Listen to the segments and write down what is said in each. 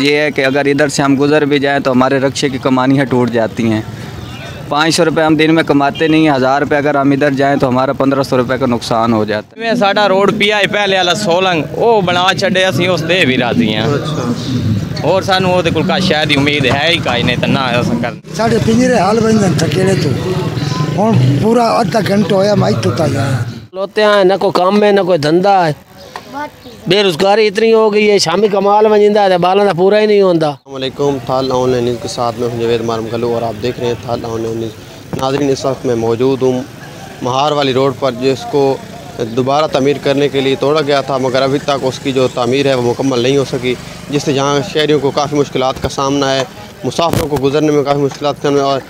ये है कि अगर इधर से हम गुज़र भी जाएं तो हमारे रक्शे की कमानियाँ टूट जाती हैं। 500 रुपये हम दिन में कमाते नहीं हैं, 1000 रुपये अगर हम इधर जाएं तो हमारा 1500 रुपये का नुकसान हो जाता है। साडा रोड पिया पहले वाला सोलंग वो बना छड़े असी उस दे भी राजी हैं और सानू वो कोल का शायद उम्मीद है ही काई नहीं तो ना कर साडे पिंजरे हाल बन थकेड़े तो हुन पूरा आधा घंटा होया माई तो जा लोते हैं ना कोई काम है ना कोई धंधा है, बेरोजगारी इतनी हो गई है, शामी कमाल वजिंदा है बालों का पूरा ही नहीं होता। अस्सलामुअलैकुम, थाल ऑनलाइन न्यूज़ के साथ में जवेद मारमगलू और आप देख रहे हैं थाल ऑनलाइन न्यूज़। नाज़रीन, इस वक्त मैं मौजूद हूँ महार वाली रोड पर, जिसको दोबारा तमीर करने के लिए तोड़ा गया था मगर अभी तक उसकी जो तमीर है वो मुकम्मल नहीं हो सकी, जिससे जहाँ शहरियों को काफ़ी मुश्किलात का सामना है, मुसाफिरों को गुजरने में काफ़ी मुश्किलात का। और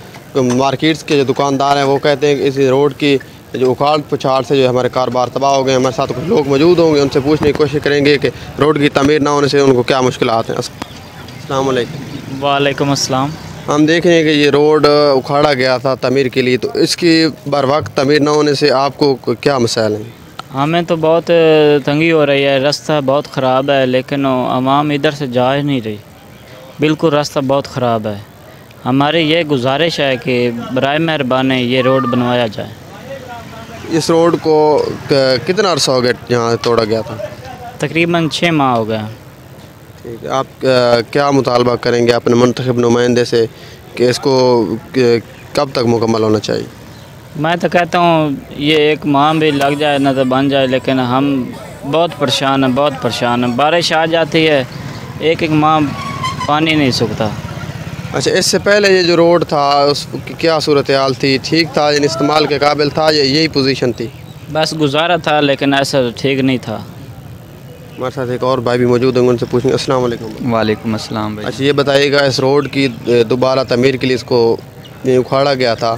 मार्केट्स के जो दुकानदार हैं वो कहते हैं कि इस रोड की जो उखाड़ पुछाड़ से जो हमारे कारोबार तबाह हो गए। हमारे साथ कुछ लोग मौजूद होंगे, उनसे पूछने की कोशिश करेंगे कि रोड की तमीर ना होने से उनको क्या मुश्किलात हैं। अस्सलाम वालेकुम। वालेकुम अस्सलाम। हम देख रहे हैं कि ये रोड उखाड़ा गया था तमीर के लिए, तो इसकी बर वक्त तमीर ना होने से आपको क्या मसाइल हैं? हमें तो बहुत तंगी हो रही है, रास्ता बहुत ख़राब है, लेकिन आवाम इधर से जा ही नहीं रही, बिल्कुल रास्ता बहुत ख़राब है। हमारी ये गुजारिश है कि बराए मेहरबानी ये रोड बनवाया जाए। इस रोड को कितना अर्सा हो गया यहाँ तोड़ा गया था? तकरीबन 6 माह हो गया। ठीक है, आप क्या मुतालबा करेंगे अपने मुंतखब नुमाइंदे से कि इसको कब तक मुकम्मल होना चाहिए? मैं तो कहता हूँ ये 1 माह भी लग जाए ना तो बन जाए, लेकिन हम बहुत परेशान हैं, बहुत परेशान हैं। बारिश आ जाती है, एक माह पानी नहीं सूखता। अच्छा, इससे पहले ये जो रोड था उसकी क्या सूरत हाल थी? ठीक था, यानी इस्तेमाल के काबिल था या यही पोजीशन थी? बस गुजारा था, लेकिन ऐसा ठीक नहीं था। हमारे साथ एक और भाई भी मौजूद होंगे, उनसे पूछेंगे। अस्सलाम वालेकुम। वालेकुम अस्सलाम भाई। अच्छा, ये बताइएगा, इस रोड की दोबारा तमीर के लिए इसको उखाड़ा गया था,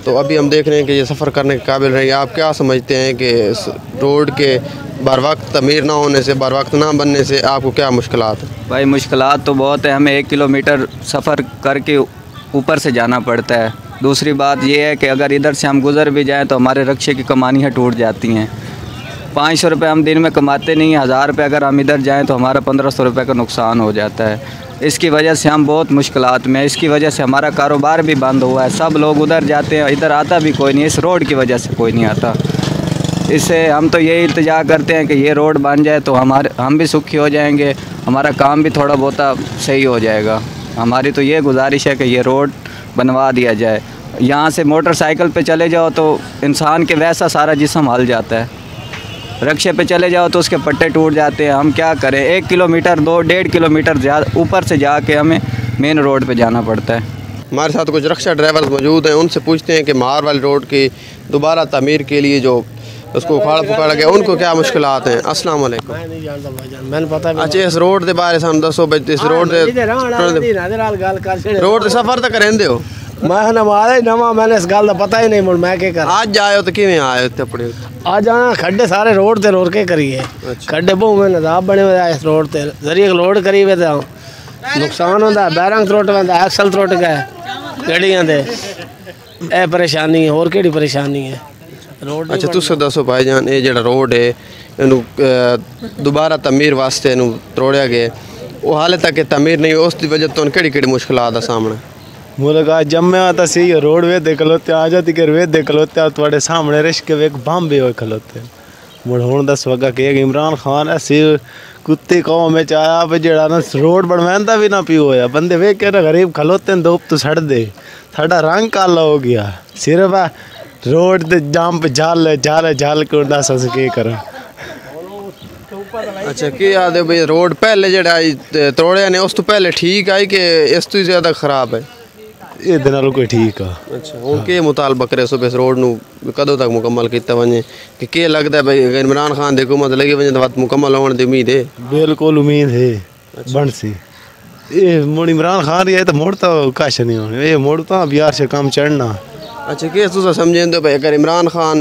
तो अभी हम देख रहे हैं कि ये सफ़र करने के काबिल रहेंगे। आप क्या समझते हैं कि इस रोड के बर वक्त तमीर ना होने से, बर वक्त ना बनने से आपको क्या मुश्किलात है? भाई मुश्किलात तो बहुत है, हमें 1 किलोमीटर सफ़र करके ऊपर से जाना पड़ता है। दूसरी बात यह है कि अगर इधर से हम गुज़र भी जाएं तो हमारे रक्शे की कमानियाँ टूट जाती हैं। 500 रुपये हम दिन में कमाते नहीं हैं, 1000 रुपये अगर हम इधर जाएं तो हमारा 1500 रुपये का नुकसान हो जाता है। इसकी वजह से हम बहुत मुश्किलात में, इसकी वजह से हमारा कारोबार भी बंद हुआ है। सब लोग उधर जाते हैं, इधर आता भी कोई नहीं, इस रोड की वजह से कोई नहीं आता। इससे हम तो यही इल्तिजा करते हैं कि ये रोड बन जाए तो हम भी सुखी हो जाएंगे, हमारा काम भी थोड़ा बहुत सही हो जाएगा। हमारी तो ये गुजारिश है कि ये रोड बनवा दिया जाए। यहाँ से मोटरसाइकिल पे चले जाओ तो इंसान के वैसा सारा जिस्म हल जाता है, रक्शे पे चले जाओ तो उसके पट्टे टूट जाते हैं। हम क्या करें, 1 किलोमीटर 2-1.5 किलोमीटर ज़्यादा ऊपर से जाके हमें मेन रोड पे जाना पड़ता है। हमारे साथ कुछ रक्षा ड्राइवर्स मौजूद हैं, उनसे पूछते हैं कि महार वाली रोड की दोबारा तमीर के लिए जो उसको उखाड़ा पुखाड़ा गया, उनको क्या मुश्किलात हैं? अस्सलाम वालेकुम। अच्छा, इस रोड के बारे में दसो, इस रोड रोड सफ़र तो करेंदे हो? मैं नमाज नवा, मैंने इस गल का पता ही नहीं, मुड़ मैं क्या कर। आज आए हो तो किवें आए हो? अपने आज आना खड्डे सारे रोड ते रोड के करिए। खड्डे बहु में नजाब बने हुए इस रोड ते, जरिए लोड करी हुए तो नुकसान होता है। बैरंग त्रुट पैंदा, एक्सल त्रुट गए गड्डियां दे, ए परेशानी है। और केड़ी परेशानी है रोड? अच्छा, तुस दसो भाईजान, ये जो रोड है इनू दोबारा तमीर वास्ते इनू तोड़िया गया, वो हाले तक तमीर नहीं, उसकी वजह तो केड़ी मुश्किलात का सामना? मुझे जम्मे तो सही है, रोड वे देख खलोते, आ जाती कर वे देख खलोते, थोड़े सामने रिश्के वे बांबे हो खलोते। मुड़ हूँ दस वगा कि इमरान खान ऐसी कुत्ते कौम में आया भी जड़ा ना रोड बनवांदा भी ना पियो होया, बंदे वे कह गरीब खलोते दोप तो सड़ दे, साडा रंग काला हो गया। सिर्फ रोड ते जाम पे जाल के दस अस के करा। अच्छा, की याद है भाई, रोड पहले जड़ा तोड़िया ने उस तो पहले ठीक आई कि इस तो ज़्यादा खराब है? ये दिन कोई ठीक है। अच्छा, हूँ के मुतालबा करे सो इस रोड नू कदों तक मुकम्मल किया वजे कि लगता है भाई इमरान खान की हुकूमत लगी वजे तो मुकम्मल होने की उम्मीद है? बिल्कुल उम्मीद है। अच्छा। बन सी ये मुड़ इमरान खान ये तो मुड़ तो कश नहीं होने, ये मुड़ तो बिहार से काम चढ़ना। अच्छा, कि तुस समझेंदे भाई अगर इमरान खान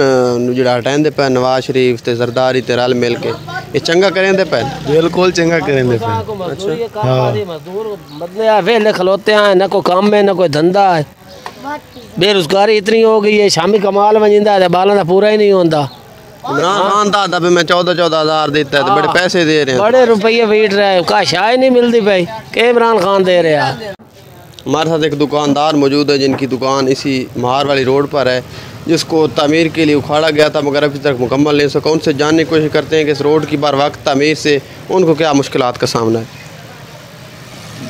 जो हटाइंदे पे नवाज शरीफ ते जरदारी ते रल मिल के ये चंगा करेंदे पे? बिल्कुल चंगा करेंदे पे। अच्छा, हाँ। मतलब वेले खलोते हैं, ना कोई काम है ना कोई धंधा है, बेरोजगारी इतनी हो गई है, शामी कमाल वजिंदा है बालों का पूरा ही नहीं होता। इमरान खान था तब मैं 14,000 देता है तो बड़े पैसे दे रहे हैं, बड़े रुपये फीट रहे हैं, का शाय नहीं मिलती भाई के इमरान खान दे रहे हैं। हमारे साथ एक दुकानदार मौजूद है जिनकी दुकान इसी महार वाली रोड पर है, जिसको तामीर के लिए उखाड़ा गया था मगर अभी तक मुकम्मल नहीं हो सका। उनसे जानने की कोशिश करते हैं कि इस रोड की बार वक्त तामीर से उनको क्या मुश्किलात का सामना है।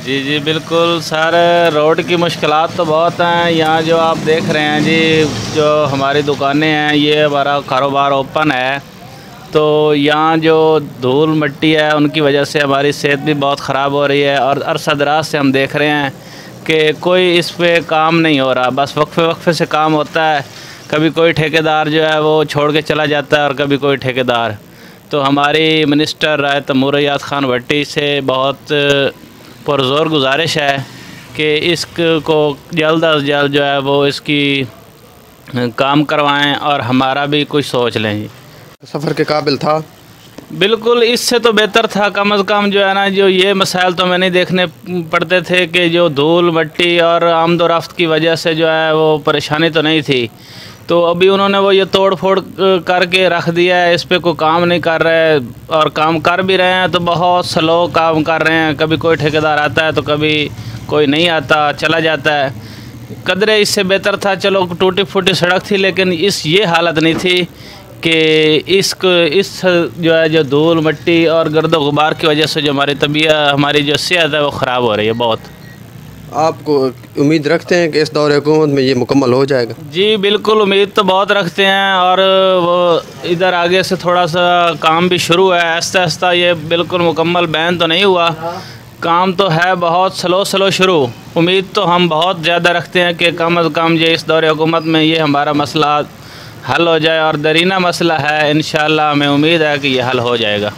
जी बिल्कुल सर, रोड की मुश्किलात तो बहुत हैं। यहाँ जो आप देख रहे हैं जी, जो हमारी दुकानें हैं, ये हमारा कारोबार ओपन है, तो यहाँ जो धूल मिट्टी है उनकी वजह से हमारी सेहत भी बहुत ख़राब हो रही है। और अरसा दराज से हम देख रहे हैं कि कोई इस पे काम नहीं हो रहा, बस वक्फे से काम होता है। कभी कोई ठेकेदार जो है वो छोड़ के चला जाता है और कभी कोई ठेकेदार। तो हमारी मिनिस्टर राय तैमूर रियाद ख़ान भट्टी से बहुत पुरज़ोर गुजारिश है कि इसको जल्द अज जल्द जो है वो इसकी काम करवाएं और हमारा भी कुछ सोच लें जी। सफ़र के काबिल था? बिल्कुल, इससे तो बेहतर था। कम अज़ कम जो है ना, जो ये मसाइल तो हमें नहीं देखने पड़ते थे कि जो धूल मिट्टी और आमदोरफ्त की वजह से जो है वो परेशानी तो नहीं थी। तो अभी उन्होंने वो ये तोड़ फोड़ करके रख दिया है, इस पे कोई काम नहीं कर रहे और काम कर भी रहे हैं तो बहुत स्लो काम कर रहे हैं। कभी कोई ठेकेदार आता है तो कभी कोई नहीं आता, चला जाता है। कदरे इससे बेहतर था, चलो टूटी फूटी सड़क थी, लेकिन ये हालत नहीं थी कि इस जो है जो धूल मिट्टी और गर्द गुबार की वजह से जो हमारी जो सेहत है वो ख़राब हो रही है बहुत। आपको उम्मीद रखते हैं कि इस दौर हुकूमत में ये मुकम्मल हो जाएगा? जी बिल्कुल, उम्मीद तो बहुत रखते हैं और वो इधर आगे से थोड़ा सा काम भी शुरू है, आहिस्ता आहिस्ता। ये बिल्कुल मुकम्मल बैन तो नहीं हुआ, काम तो है बहुत स्लो शुरू। उम्मीद तो हम बहुत ज़्यादा रखते हैं कि कम अज़ कम ये इस दौर हुकूमत में ये हमारा मसला हल हो जाए और दरीना मसला है, इंशाअल्लाह हमें उम्मीद है कि ये हल हो जाएगा।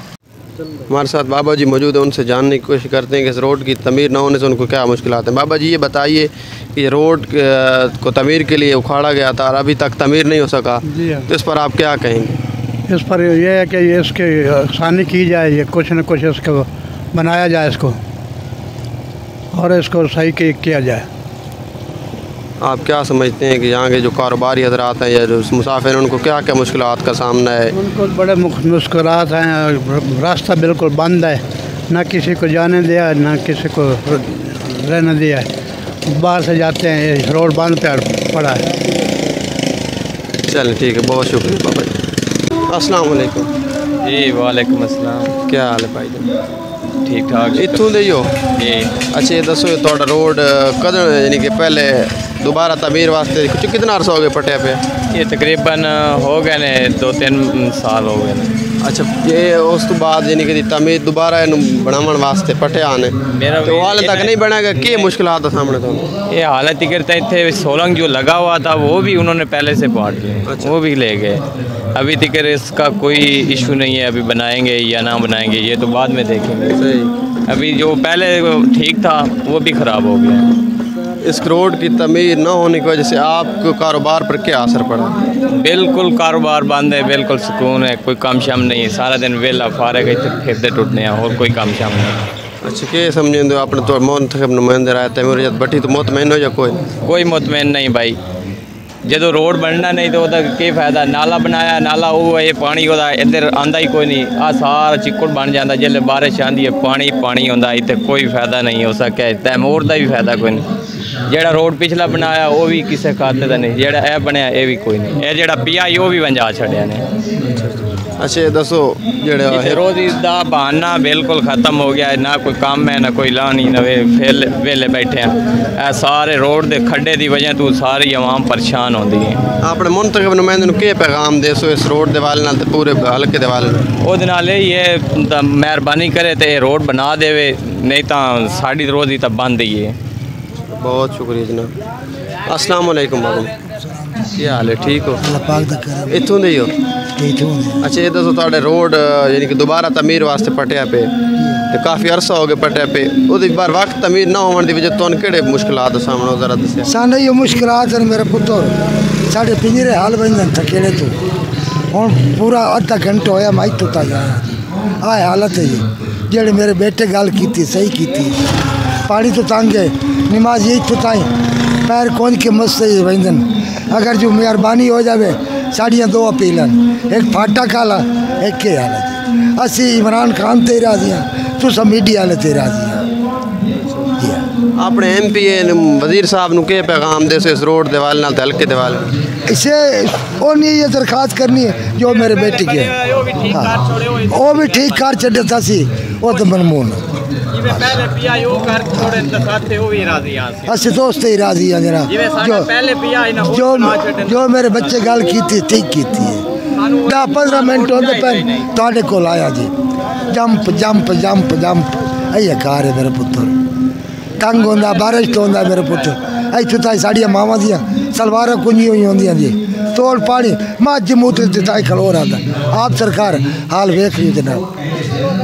हमारे साथ बाबा जी मौजूद हैं, उनसे जानने की कोशिश करते हैं कि इस रोड की तमीर ना होने से उनको क्या मुश्किलात हैं। बाबा जी ये बताइए कि ये रोड को तमीर के लिए उखाड़ा गया था और अभी तक तमीर नहीं हो सका, तो इस पर आप क्या कहेंगे? इस पर यह है कि ये इसकी आसानी की जाए, ये कुछ न कुछ इसको बनाया जाए इसको और इसको सही किया जाए। आप क्या समझते हैं कि यहाँ के जो कारोबारी हजरात हैं या जो मुसाफिर हैं उनको क्या क्या मुश्किलात का सामना है? उनको बड़े मुश्किलात हैं, रास्ता बिल्कुल बंद है, ना किसी को जाने दिया ना किसी को रहने दिया है। बाहर से जाते हैं, रोड बंद पड़ा है। चलें ठीक है, बहुत शुक्रिया बाबा जी। अस्सलाम वालेकुम। जी वालेकुम अस्सलाम। क्या हाल है भाई जी? ठीक ठाक। इतों दे हो जी। अच्छा ये दसो थोड़ा रोड कदर यानी कि पहले दोबारा तमीर वास्ते कितना अर्सा हो गया पटिया पे? ये तकरीबन हो गए ने 2-3 साल हो गए ने। अच्छा, ये उस तो बाद यानी कि तमीर दोबारा बनावन वास्ते पटिया आने तो हाल तक नहीं बनेगा, क्या मुश्किलात सामने? तो ये हालत ही करता इतने सोलंग जो लगा हुआ था वो भी उन्होंने पहले से पाट लिया। अच्छा। वो भी ले गए, अभी तक इसका कोई इशू नहीं है। अभी बनाएंगे या ना बनाएंगे ये तो बाद में देखेंगे। सही। अभी जो पहले ठीक था वो भी ख़राब हो गया। इस रोड की तमीर न होने की वजह से आपको कारोबार पर क्या असर पड़ा? बिल्कुल कारोबार बंद है, बिल्कुल सुकून है, कोई काम शाम नहीं है, सारा दिन वेला फारग फिरते टूटने हैं और कोई काम शाम नहीं। अच्छा, क्या समझे अपने तो मुंतखब नुमाइंदे रहा तैमूर रियाद भट्टी तो मुतमैन हो या कोई मुतमैन नहीं भाई। जो रोड बनना नहीं तो की फायदा? नाला बनाया, नाला वो है पानी इधर आंदा ही कोई नहीं, आ सारा चिक्कड़ बन जाता। जिसले बारिश आती है पानी होंदा, इतने कोई फायदा नहीं हो सके। तैमूर का भी फायदा कोई नहीं। जेड़ा रोड पिछला बनाया वो भी किसी खाते का नहीं, जेड़ा यह बनया ये भी कोई नहीं। ये जेड़ा पिया वो भी वंजा छड़िया ने। अच्छा दसो जेड़ा रोजी का बहाना बिल्कुल ख़त्म हो गया है, ना कोई काम है ना कोई लानी ना वेले बैठे हैं। सारे रोड के खड्डे की वजह तो सारी आवाम परेशान होती है। अपने मुंतखब नुमाइंदे नूं क्या पैगाम देसो इस रोड के वाले नाल ते पूरे हल्के के वाले? ਉਹਦੇ ਨਾਲ ये मेहरबानी करे तो रोड बना देवे, नहीं तो साड़ी रोजी तो बंद ही है। बहुत शुक्रिया जनाब। अस्सलाम वालेकुम बाबू, क्या हाल है? ठीक हो? इतों दे हो? अच्छा ये दसो तुहाडे रोड यानी कि दोबारा तमीर वास्ते पटिया पे तो काफ़ी अरसा हो गया पटिया पे, वो बार वक्त तमीर ना होने की वजह तुहानू केड़े मुश्किलात का सामना जरा दस्या? सानू ये मुश्किलात हैं मेरे पुत्र, साढ़े पिंजरे हाल बन थकेड़े तो हूँ पूरा अद्धा घंटा होया मैं तो जा आए हालत है ये। जेड़े मेरे बेटे गल की सही की, पानी तो तंग है, नमाज यही तो ताई पैर कौन के मस्त वंदन। अगर जो मेहरबानी हो जाए साड़ियाँ दो अपील एक फाटक वाला एक के हाल जी असी इमरान खान ते राजी हाँ तुम मीडिया वाले ते राजी हाँ अपने MP वजीर साहब नु के पैगाम दे इस रोड दे वाले नाल हल्के दे वाले इसे वो नहीं ये दरखास्त करनी है जो मेरे बेटे की है वो भी ठीक कर चढ़े था सी वो तो मनमून असि दोस्त ही राजी हैं जनाब जो मेरे बच्चे गल की थी ठीक की थी 10-15 मिनट होते पे थोड़े को आया जी जंप जंप जंप जंप अये कार है मेरे पुत्र तंग होंदा बारिश तो होंदा मेरे पुत्र इतों ताई साड़ियाँ मावां दियां सलवारां कुंजी हुई होंदियां जी तोड़ पानी मझ मूत्र ते ताई खलो रहा आप सरकार हाल वेख रही जनाब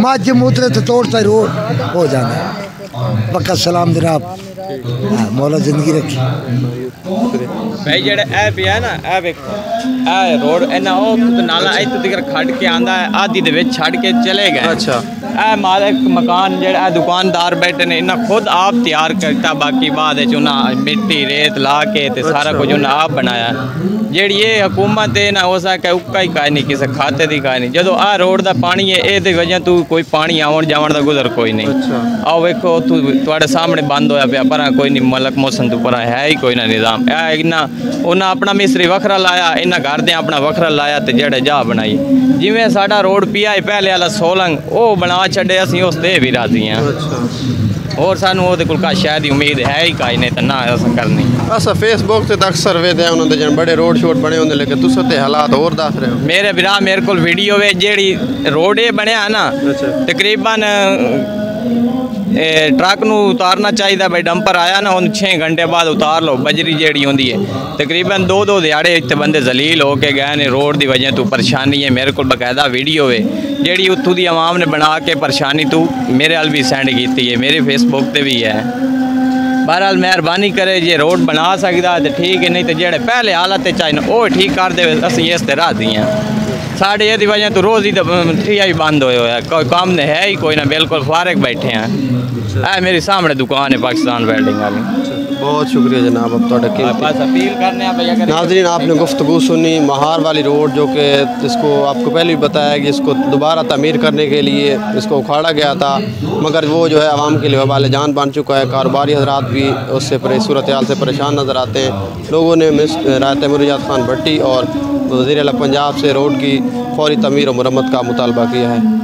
मझ मूत्र ते तोड़ ताई रोड हो जाना पक्का सलाम जनाब मौला जिंदगी रखी भाई जेड़ा ए पिया ना ए वेखो ए रोड इना ओ नाला इतों तक खड़ के आंदा है आधी दे विच छड़ के चले गए अच्छा ए मालिक मकान जेड़ा दुकानदार बैठे ने इन्हें खुद आप तैयार करता बाकी बाद मिट्टी रेत ला के ते सारा कुछ उन्हें आप बनाया जेड़ी ये हुकूमत है ना हो सके उक्का ही काई नहीं किसी खाते की काई नहीं जो आ रोड का पानी है ये वजह तू कोई पानी आवन जावन का गुजर कोई नहीं आओ वेखो तू तुहाडे सामने बंद होया पिया पर कोई नहीं मलक मौसम तू पर है ही कोई ना निज़ाम इन्ना उन्हें अपना मिस्त्री वखरा लाया इन्हें घर दे अपना वखरा लाया तो जेड़े जा बनाई जिमें साडा रोड पिया पहले वाला सोलंग वो बना छड़े असीं उस दे भी राजी हैं और सानू ओहदे कोल का शायद ही उम्मीद है ही काई नहीं तो ना असां करनी असा फेसबुक ते अक्सर वेदे उन्होंने जन बड़े रोड शोड बने होंदे लेकिन तुस ते हालात और दस रहे हो मेरे बिरा मेरे कोल वीडियो वे जेड़ी रोड ये बनया ना तकरीबन ट्रक नू उतारना चाहिए भाई डंपर आया ना उन 6 घंटे बाद उतार लो बजरी जेड़ी होंदी है तकरीबन 2 दिहाड़े इतने बंदे जलील होके गए ने रोड की वजह तू परेशानी है मेरे को बकायदा वीडियो है जेड़ी उत्थों की आवाम ने बना के परेशानी तू मेरे हाल भी सेंड की है मेरे फेसबुक पे भी है बहरहाल मेहरबानी करे जे रोड बना सकता तो ठीक है नहीं तो जेड़े पहले हालत चाहिए वो ठीक कर दे असीं इस ते राजी हैं साढ़े ये वजह तो रोज़ ही ठिया ही बंद होया है कोई काम नहीं है ही कोई ना बिल्कुल फारग बैठे हैं मेरे सामने दुकान है पाकिस्तान वेल्डिंग वाली बहुत शुक्रिया जनाब अब बस अपील करने नाज़रीन आपने गुफ्तगू सुनी महार वाली रोड जो कि इसको आपको पहले भी बताया कि इसको दोबारा तमीर करने के लिए इसको उखाड़ा गया था मगर वो जो है आवाम के लिए वबाल जान बन चुका है कारोबारी हजरात भी उससे सूरत हाल से परेशान नज़र आते हैं लोगों ने रायत तैमूर खान भट्टी और वज़ीर आला पंजाब से रोड की फौरी तमीर और मुरम्मत का मुतालबा किया है।